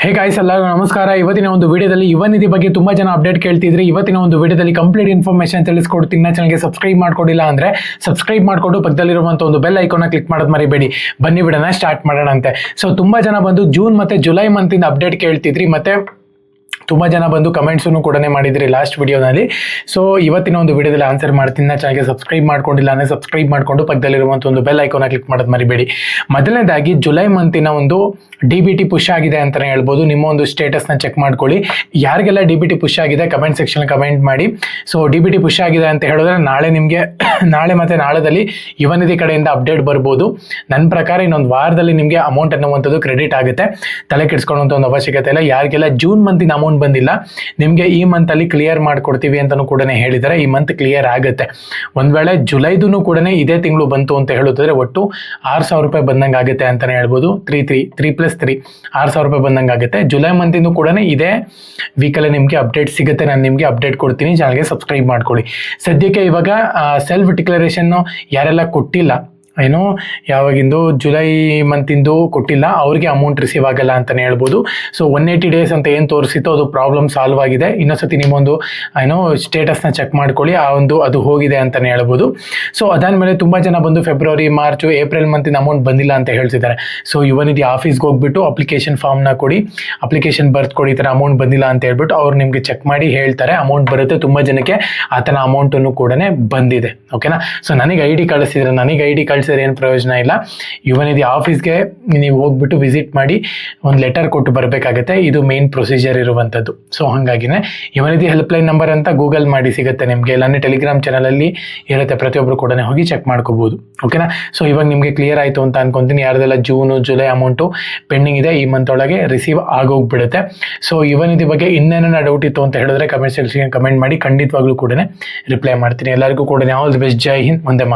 Hey guys, ಎಲ್ಲರಿಗೂ ನಮಸ್ಕಾರ. ಇವತ್ತಿನ ಒಂದು ವಿಡಿಯೋದಲ್ಲಿ ಯುವ ನಿಧಿ ಬಗ್ಗೆ ತುಂಬಾ ಜನ ಅಪ್ಡೇಟ್ ಕೇಳ್ತಿದ್ರಿ. ಇವತ್ತಿನ ಒಂದು ವಿಡಿಯೋದಲ್ಲಿ ಕಂಪ್ಲೀಟ್ ಇನ್ಫಾರ್ಮೇಶನ್ ತಿಳಿಸ್ಕೊಡ್ತೀನಿ. ಚಾನಲ್ಗೆ ಸಬ್ಸ್ಕ್ರೈಬ್ ಮಾಡ್ಕೊಂಡಿಲ್ಲ ಅಂದ್ರೆ ಸಬ್ಸ್ಕ್ರೈಬ್ ಮಾಡ್ಕೊಂಡು ಪಕ್ಕದಲ್ಲಿರುವಂತ ಒಂದು ಬೆಲ್ ಐಕಾನ್ ಕ್ಲಿಕ್ ಮಾಡೋದು ಮರಿಬೇಡಿ. ಬನ್ನಿ ವಿಡಿಯೋನ ಸ್ಟಾರ್ಟ್ ಮಾಡೋಣ ಅಂತೆ. ಸೊ ತುಂಬಾ ಜನ ಬಂದು ಜೂನ್ ಮತ್ತೆ ಜುಲೈ ಮಂತ್ ಇಂದ ಅಪ್ಡೇಟ್ ಕೇಳ್ತಿದ್ರಿ. ಮತ್ತೆ ತುಂಬ ಜನ ಬಂದು ಕಮೆಂಟ್ಸನ್ನು ಕೂಡ ಮಾಡಿದ್ರಿ ಲಾಸ್ಟ್ ವಿಡಿಯೋನಲ್ಲಿ. ಸೊ ಇವತ್ತಿನ ಒಂದು ವಿಡಿಯೋದಲ್ಲಿ ಆನ್ಸರ್ ಮಾಡ್ತೀನಿ. ಚಾನಲ್ಗೆ ಸಬ್ಸ್ಕ್ರೈಬ್ ಮಾಡ್ಕೊಂಡಿಲ್ಲ ಅಂದರೆ ಸಬ್ಸ್ಕ್ರೈಬ್ ಮಾಡಿಕೊಂಡು ಪಕ್ಕದಲ್ಲಿರುವಂಥ ಒಂದು ಬೆಲ್ ಐಕಾನ್ ಕ್ಲಿಕ್ ಮಾಡೋದು ಮರಿಬೇಡಿ. ಮೊದಲನೇದಾಗಿ ಜುಲೈ ಮಂತಿನ ಒಂದು DBT ಪುಷ್ ಆಗಿದೆ ಅಂತಲೇ ಹೇಳ್ಬೋದು. ನಿಮ್ಮ ಒಂದು ಸ್ಟೇಟಸ್ನ ಚೆಕ್ ಮಾಡ್ಕೊಳ್ಳಿ. ಯಾರಿಗೆಲ್ಲ DBT ಪುಷ್ ಆಗಿದೆ ಕಮೆಂಟ್ ಸೆಕ್ಷನ್ ಕಮೆಂಟ್ ಮಾಡಿ. ಸೊ DBT ಪುಷ್ ಆಗಿದೆ ಅಂತ ಹೇಳಿದ್ರೆ ನಾಳೆ ನಿಮಗೆ ನಾಳೆ ಮತ್ತು ನಾಳೆದಲ್ಲಿ ಯುವ ನಿಧಿ ಕಡೆಯಿಂದ ಅಪ್ಡೇಟ್ ಬರ್ಬೋದು. ನನ್ನ ಪ್ರಕಾರ ಇನ್ನೊಂದು ವಾರದಲ್ಲಿ ನಿಮಗೆ ಅಮೌಂಟ್ ಅನ್ನುವಂಥದ್ದು ಕ್ರೆಡಿಟ್ ಆಗುತ್ತೆ. ತಲೆ ಕೆಡಿಸ್ಕೊಳ್ಳುವಂಥ ಒಂದು ಅವಶ್ಯಕತೆ ಇಲ್ಲ. ಯಾರಿಗೆಲ್ಲ ಜೂನ್ ಮಂತಿನ ಅಮೌಂಟ್ ಬಂದಿಲ್ಲ ನಿಮಗೆ ಈ ಮಂತ್ ಅಲ್ಲಿ ಕ್ಲಿಯರ್ ಮಾಡ್ಕೊಡ್ತೀವಿ ಅಂತಾನೂ ಕೂಡ ಹೇಳಿದ್ದಾರೆ. ಈ ಮಂತ್ ಕ್ಲಿಯರ್ ಆಗುತ್ತೆ. ಒಂದ್ ವೇಳೆ ಜುಲೈದೂ ಕೂಡ ಇದೇ ತಿಂಗಳು ಬಂತು ಅಂತ ಹೇಳಿದ್ರೆ ಒಟ್ಟು 6,000 ರೂಪಾಯಿ ಬಂದಂಗೆ ಆಗುತ್ತೆ ಅಂತಾನೆ ಹೇಳ್ಬೋದು. 3+3 6,000 ರೂಪಾಯಿ ಬಂದಂಗೆ ಆಗುತ್ತೆ. ಜುಲೈ ಮಂತಿಂದು ಕೂಡ ಇದೇ ವೀಕಲ್ಲಿ ನಿಮಗೆ ಅಪ್ಡೇಟ್ ಸಿಗುತ್ತೆ. ನಾನು ನಿಮಗೆ ಅಪ್ಡೇಟ್ ಕೊಡ್ತೀನಿ. ಚಾನಲ್ಗೆ ಸಬ್ಸ್ಕ್ರೈಬ್ ಮಾಡ್ಕೊಳ್ಳಿ. ಸದ್ಯಕ್ಕೆ ಇವಾಗ ಸೆಲ್ಫ್ ಡಿಕ್ಲರೇಷನ್ ಯಾರೆಲ್ಲ ಕೊಟ್ಟಿಲ್ಲ, ಏನು ಯಾವಾಗಿಂದು ಜುಲೈ ಮಂತಿಂದು ಕೊಟ್ಟಿಲ್ಲ, ಅವ್ರಿಗೆ ಅಮೌಂಟ್ ರಿಸೀವ್ ಆಗಲ್ಲ ಅಂತಲೇ ಹೇಳ್ಬೋದು. ಸೊ 180 ಡೇಸ್ ಅಂತ ಏನು ತೋರಿಸಿತ್ತು ಅದು ಪ್ರಾಬ್ಲಮ್ ಸಾಲ್ವ್ ಆಗಿದೆ. ಇನ್ನೊಂದ್ಸತಿ ನಿಮ್ಮೊಂದು ಏನೋ ಸ್ಟೇಟಸ್ನ ಚೆಕ್ ಮಾಡ್ಕೊಳ್ಳಿ. ಅದು ಹೋಗಿದೆ ಅಂತಲೇ ಹೇಳ್ಬೋದು. ಸೊ ಅದಾದಮೇಲೆ ತುಂಬ ಜನ ಬಂದು ಫೆಬ್ರವರಿ, ಮಾರ್ಚು, ಏಪ್ರಿಲ್ ಮಂತಿನ ಅಮೌಂಟ್ ಬಂದಿಲ್ಲ ಅಂತ ಹೇಳ್ತಿದ್ದಾರೆ. ಸೊ ಯುವ ನಿಧಿ ಆಫೀಸ್ಗೆ ಹೋಗ್ಬಿಟ್ಟು ಅಪ್ಲಿಕೇಶನ್ ಫಾರ್ಮ್ನ ಕೊಡಿ, ಅಪ್ಲಿಕೇಶನ್ ಬರ್ತ್ ಕೊಡಿ, ಈ ಥರ ಅಮೌಂಟ್ ಬಂದಿಲ್ಲ ಅಂತ ಹೇಳ್ಬಿಟ್ಟು ಅವ್ರು ನಿಮಗೆ ಚೆಕ್ ಮಾಡಿ ಹೇಳ್ತಾರೆ. ಅಮೌಂಟ್ ಬರುತ್ತೆ. ತುಂಬ ಜನಕ್ಕೆ ಆ ಥರ ಅಮೌಂಟನ್ನು ಕೂಡ ಬಂದಿದೆ. ಓಕೆನಾ. ಸೊ ನನಗೆ ID ಕಳಿಸಿದ್ರೆ, ನನಗೆ ID ಏನು ಪ್ರಯೋಜನ ಇಲ್ಲ. ಯುವ ನಿಧಿ ಆಫೀಸ್ಗೆ ನೀವು ಹೋಗ್ಬಿಟ್ಟು ವಿಸಿಟ್ ಮಾಡಿ ಒಂದು ಲೆಟರ್ ಕೊಟ್ಟು ಬರಬೇಕಾಗತ್ತೆ. ಇದು ಮೇನ್ ಪ್ರೊಸೀಜರ್ ಇರುವಂಥದ್ದು. ಸೊ ಹಾಗಾಗಿನೇ ಯುವ ನಿಧಿ ಹೆಲ್ಪ್ಲೈನ್ ನಂಬರ್ ಅಂತ ಗೂಗಲ್ ಮಾಡಿ ಸಿಗುತ್ತೆ ನಿಮಗೆ. ಇಲ್ಲಾಂದ್ರೆ ಟೆಲಿಗ್ರಾಮ್ ಚಾನಲಲ್ಲಿ ಇರುತ್ತೆ, ಪ್ರತಿಯೊಬ್ಬರು ಕೂಡ ಹೋಗಿ ಚೆಕ್ ಮಾಡ್ಕೋಬಹುದು. ಓಕೆನಾ. ಸೊ ಇವಾಗ ನಿಮಗೆ ಕ್ಲಿಯರ್ ಆಯಿತು ಅಂತ ಅನ್ಕೊಂತೀನಿ. ಯಾರ್ದೆಲ್ಲ ಜೂನು ಜುಲೈ ಅಮೌಂಟು ಪೆಂಡಿಂಗ್ ಇದೆ ಈ ಮಂತ್ ಒಳಗೆ ರಿಸೀವ್ ಆಗೋಗ್ಬಿಡುತ್ತೆ. ಸೊ ಯುವ ನಿಧಿ ಬಗ್ಗೆ ಇನ್ನೇನ ಡೌಟ್ ಇತ್ತು ಅಂತ ಹೇಳಿದ್ರೆ ಕಮೆಂಟ್ ಸೆಕ್ಷನ್ ಕಮೆಂಟ್ ಮಾಡಿ. ಖಂಡಿತವಾಗ್ಲೂ ಕೂಡ ರಿಪ್ಲೈ ಮಾಡ್ತೀನಿ. ಎಲ್ಲರಿಗೂ ಕೂಡ ಆಲ್ ದಿ ಬೆಸ್ಟ್. ಜೈ ಹಿಂದ್. ಮುಂದೆ